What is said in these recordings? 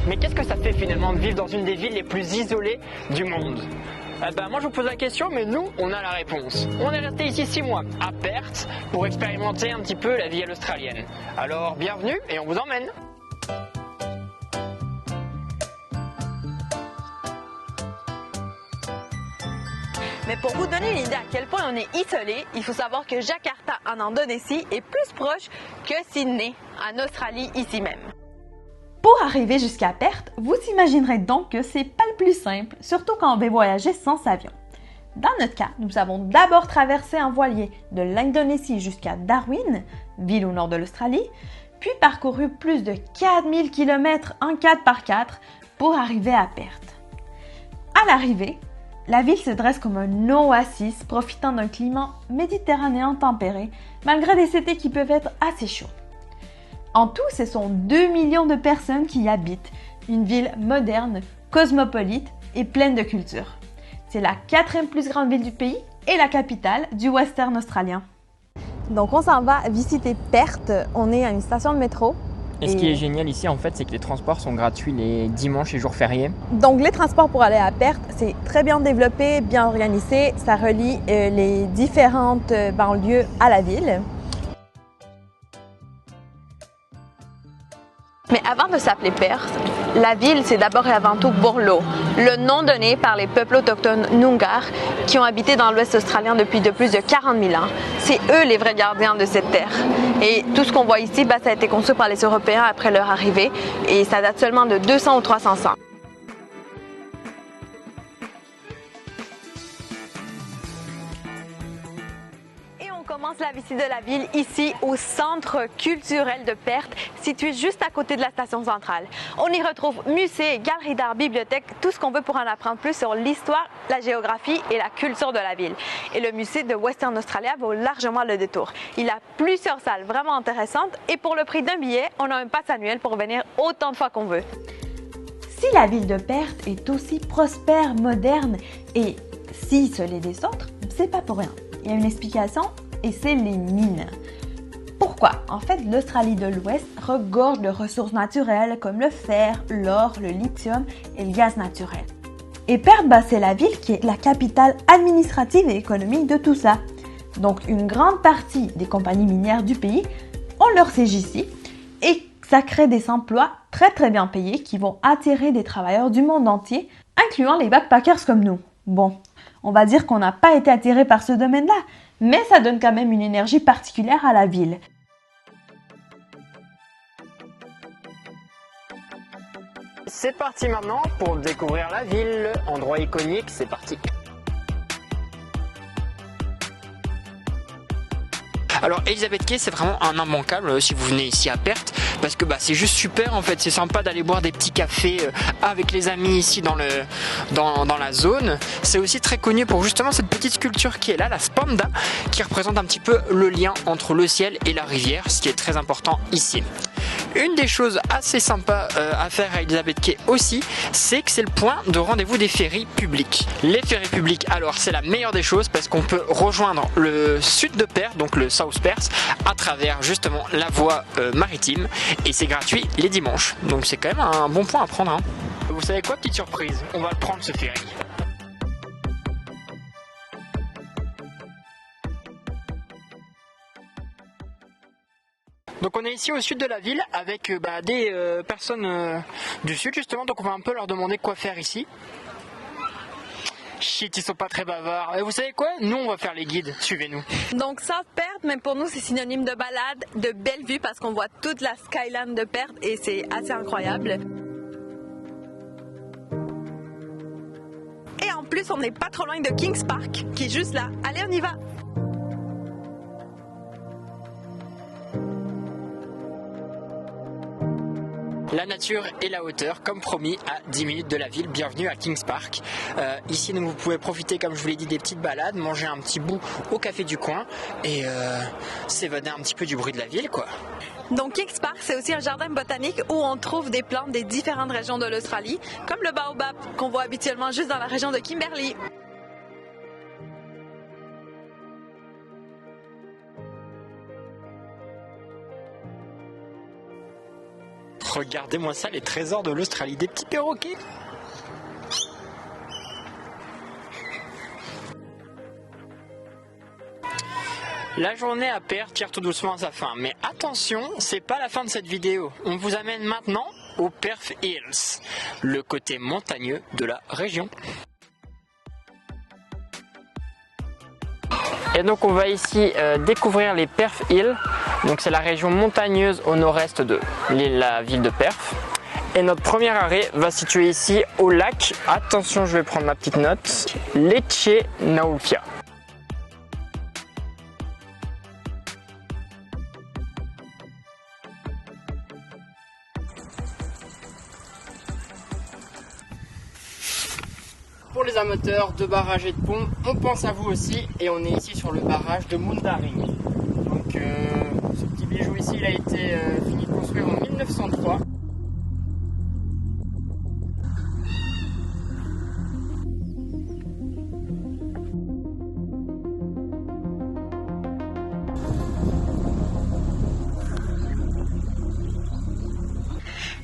Mais qu'est-ce que ça fait finalement de vivre dans une des villes les plus isolées du monde? Moi je vous pose la question, mais nous on a la réponse. On est resté ici 6 mois, à Perth, pour expérimenter un petit peu la vie à l'australienne. Alors bienvenue et on vous emmène. Mais pour vous donner une idée à quel point on est isolé, il faut savoir que Jakarta en Indonésie est plus proche que Sydney en Australie ici même. Pour arriver jusqu'à Perth, vous imaginerez donc que c'est pas le plus simple, surtout quand on veut voyager sans avion. Dans notre cas, nous avons d'abord traversé en voilier de l'Indonésie jusqu'à Darwin, ville au nord de l'Australie, puis parcouru plus de 4000 km en 4x4 pour arriver à Perth. À l'arrivée, la ville se dresse comme un oasis profitant d'un climat méditerranéen tempéré, malgré des étés qui peuvent être assez chauds. En tout, ce sont 2 millions de personnes qui y habitent, une ville moderne, cosmopolite et pleine de culture. C'est la 4e plus grande ville du pays et la capitale du Western australien. Donc on s'en va visiter Perth, on est à une station de métro. Et ce qui est génial ici en fait, c'est que les transports sont gratuits les dimanches et jours fériés. Donc les transports pour aller à Perth, c'est très bien développé, bien organisé, ça relie les différentes banlieues à la ville. Mais avant de s'appeler Perth, la ville c'est d'abord et avant tout Borlo, le nom donné par les peuples autochtones Noongar qui ont habité dans l'ouest australien depuis plus de 40 000 ans. C'est eux les vrais gardiens de cette terre. Et tout ce qu'on voit ici, ça a été construit par les Européens après leur arrivée et ça date seulement de 200 ou 300 ans. On commence la visite de la ville ici au centre culturel de Perth, situé juste à côté de la station centrale. On y retrouve musée, galerie d'art, bibliothèque, tout ce qu'on veut pour en apprendre plus sur l'histoire, la géographie et la culture de la ville. Et le musée de Western Australia vaut largement le détour. Il a plusieurs salles vraiment intéressantes et pour le prix d'un billet, on a un pass annuel pour venir autant de fois qu'on veut. Si la ville de Perth est aussi prospère, moderne et si isolée des autres, c'est pas pour rien. Il y a une explication. Et c'est les mines. Pourquoi? En fait, l'Australie de l'Ouest regorge de ressources naturelles comme le fer, l'or, le lithium et le gaz naturel. Et Perth, c'est la ville qui est la capitale administrative et économique de tout ça. Donc, une grande partie des compagnies minières du pays ont leur siège ici et ça crée des emplois très bien payés qui vont attirer des travailleurs du monde entier, incluant les backpackers comme nous. Bon, on va dire qu'on n'a pas été attirés par ce domaine-là, mais ça donne quand même une énergie particulière à la ville. C'est parti maintenant pour découvrir la ville, endroit iconique, c'est parti. Alors Elizabeth Quay, c'est vraiment un immanquable si vous venez ici à Perth, parce que c'est juste super en fait, c'est sympa d'aller boire des petits cafés avec les amis ici dans la zone. C'est aussi très connu pour justement cette petite sculpture qui est là, la Spanda, qui représente un petit peu le lien entre le ciel et la rivière, ce qui est très important ici. Une des choses assez sympas à faire à Elizabeth Quay aussi, c'est que c'est le point de rendez-vous des ferries publics. Les ferries publiques, alors c'est la meilleure des choses parce qu'on peut rejoindre le sud de Perth, donc le South Perth, à travers justement la voie maritime et c'est gratuit les dimanches. Donc c'est quand même un bon point à prendre. Hein. Vous savez quoi, petite surprise? On va le prendre ce ferry. Donc on est ici au sud de la ville avec des personnes du sud justement, donc on va un peu leur demander quoi faire ici. Shit, ils sont pas très bavards. Et vous savez quoi? Nous on va faire les guides, suivez-nous. Donc South Perth, mais pour nous c'est synonyme de balade, de belle vue parce qu'on voit toute la skyline de Perth et c'est assez incroyable. Et en plus on n'est pas trop loin de Kings Park qui est juste là. Allez, on y va! La nature et la hauteur, comme promis, à 10 minutes de la ville. Bienvenue à Kings Park. Ici, donc, vous pouvez profiter, comme je vous l'ai dit, des petites balades, manger un petit bout au café du coin et s'évader un petit peu du bruit de la ville, quoi. Donc Kings Park, c'est aussi un jardin botanique où on trouve des plantes des différentes régions de l'Australie, comme le baobab qu'on voit habituellement juste dans la région de Kimberley. Regardez-moi ça, les trésors de l'Australie, des petits perroquets. La journée à Perth tire tout doucement à sa fin, mais attention, c'est pas la fin de cette vidéo. On vous amène maintenant au Perth Hills, le côté montagneux de la région. Et donc on va ici découvrir les Perth Hills. Donc c'est la région montagneuse au nord-est de la ville de Perth. Et notre premier arrêt va se situer ici au lac. Attention, je vais prendre ma petite note. Lecce Naulfia. Pour les amateurs de barrages et de ponts, on pense à vous aussi et on est ici sur le barrage de Mundaring. Donc ce petit bijou ici, il a été fini de construire en 1903.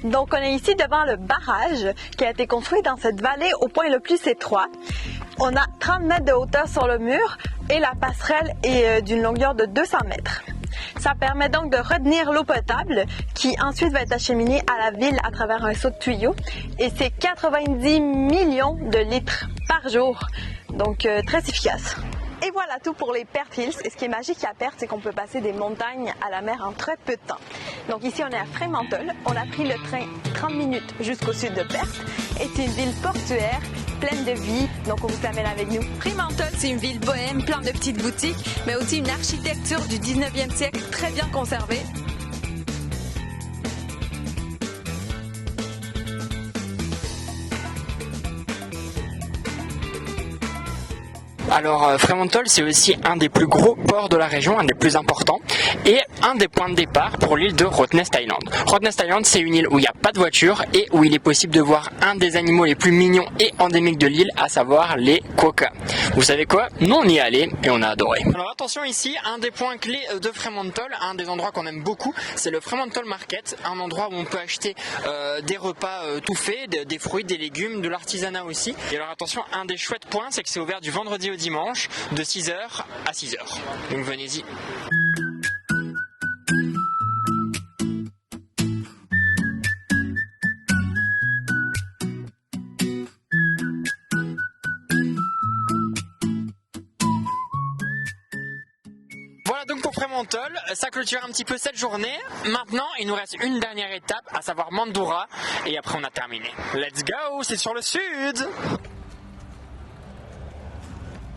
Donc on est ici devant le barrage qui a été construit dans cette vallée au point le plus étroit. On a 30 mètres de hauteur sur le mur et la passerelle est d'une longueur de 200 mètres. Ça permet donc de retenir l'eau potable qui ensuite va être acheminée à la ville à travers un seau de tuyau. Et c'est 90 millions de litres par jour, donc très efficace. Et voilà tout pour les Perth Hills. Et ce qui est magique à Perth, c'est qu'on peut passer des montagnes à la mer en très peu de temps. Donc ici, on est à Fremantle. On a pris le train 30 minutes jusqu'au sud de Perth. Et c'est une ville portuaire, pleine de vie. Donc on vous amène avec nous. Fremantle, c'est une ville bohème, plein de petites boutiques, mais aussi une architecture du 19e siècle très bien conservée. Alors Fremantle, c'est aussi un des plus gros ports de la région, un des plus importants, et un des points de départ pour l'île de Rottnest Island. Rottnest Island, c'est une île où il n'y a pas de voiture et où il est possible de voir un des animaux les plus mignons et endémiques de l'île, à savoir les quokkas. Vous savez quoi? Nous on y est allé et on a adoré. Alors attention ici, un des points clés de Fremantle, un des endroits qu'on aime beaucoup, c'est le Fremantle Market, un endroit où on peut acheter des repas tout faits, des fruits, des légumes, de l'artisanat aussi. Et alors attention, un des chouettes points, c'est que c'est ouvert du vendredi au dimanche de 6h à 6h. Donc venez-y. Voilà donc pour Fremantle, ça clôture un petit peu cette journée. Maintenant, il nous reste une dernière étape, à savoir Mandurah, et après on a terminé. Let's go, c'est sur le sud!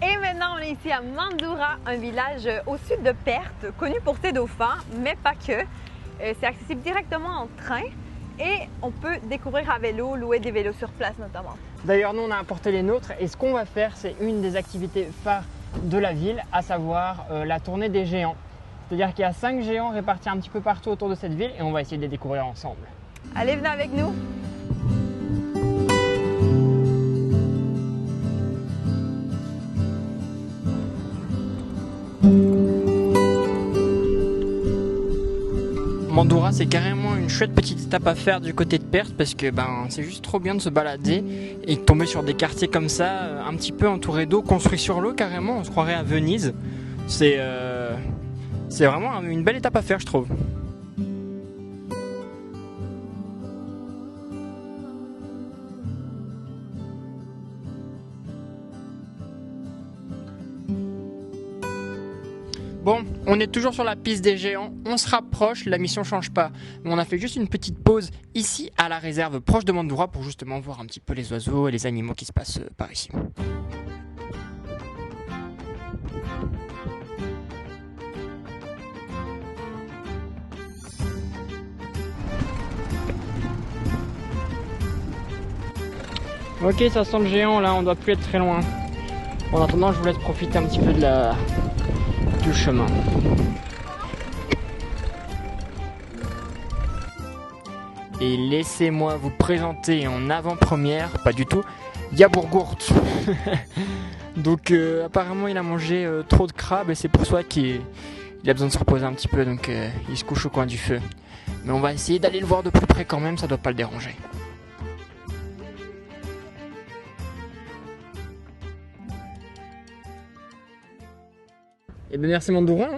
Et maintenant, on est ici à Mandurah, un village au sud de Perth, connu pour ses dauphins, mais pas que. C'est accessible directement en train et on peut découvrir à vélo, louer des vélos sur place notamment. D'ailleurs, nous, on a apporté les nôtres et ce qu'on va faire, c'est une des activités phares de la ville, à savoir la tournée des géants. C'est-à-dire qu'il y a 5 géants répartis un petit peu partout autour de cette ville et on va essayer de les découvrir ensemble. Allez, venez avec nous! Mandurah, c'est carrément une chouette petite étape à faire du côté de Perth parce que c'est juste trop bien de se balader et de tomber sur des quartiers comme ça, un petit peu entourés d'eau, construits sur l'eau carrément, on se croirait à Venise. C'est vraiment une belle étape à faire, je trouve. Bon, on est toujours sur la piste des géants, on se rapproche, la mission change pas. On a fait juste une petite pause ici à la réserve proche de Mandurah pour justement voir un petit peu les oiseaux et les animaux qui se passent par ici. Ok, ça sent le géant là, on doit plus être très loin. Bon, en attendant, je vous laisse profiter un petit peu du chemin. Et laissez-moi vous présenter en avant-première, pas du tout, Yaburgurt. Donc apparemment il a mangé trop de crabes et c'est pour ça qu'il Il a besoin de se reposer un petit peu, donc il se couche au coin du feu. Mais on va essayer d'aller le voir de plus près quand même, ça doit pas le déranger. Et bien merci Mandourin.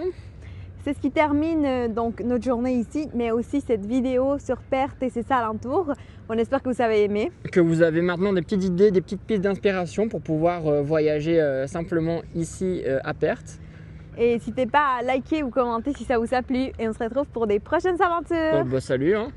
C'est ce qui termine donc notre journée ici, mais aussi cette vidéo sur Perth et ses alentours. On espère que vous avez aimé. Que vous avez maintenant des petites idées, des petites pistes d'inspiration pour pouvoir voyager simplement ici à Perth. Et n'hésitez pas à liker ou commenter si ça vous a plu. Et on se retrouve pour des prochaines aventures. Bon, bah, salut hein.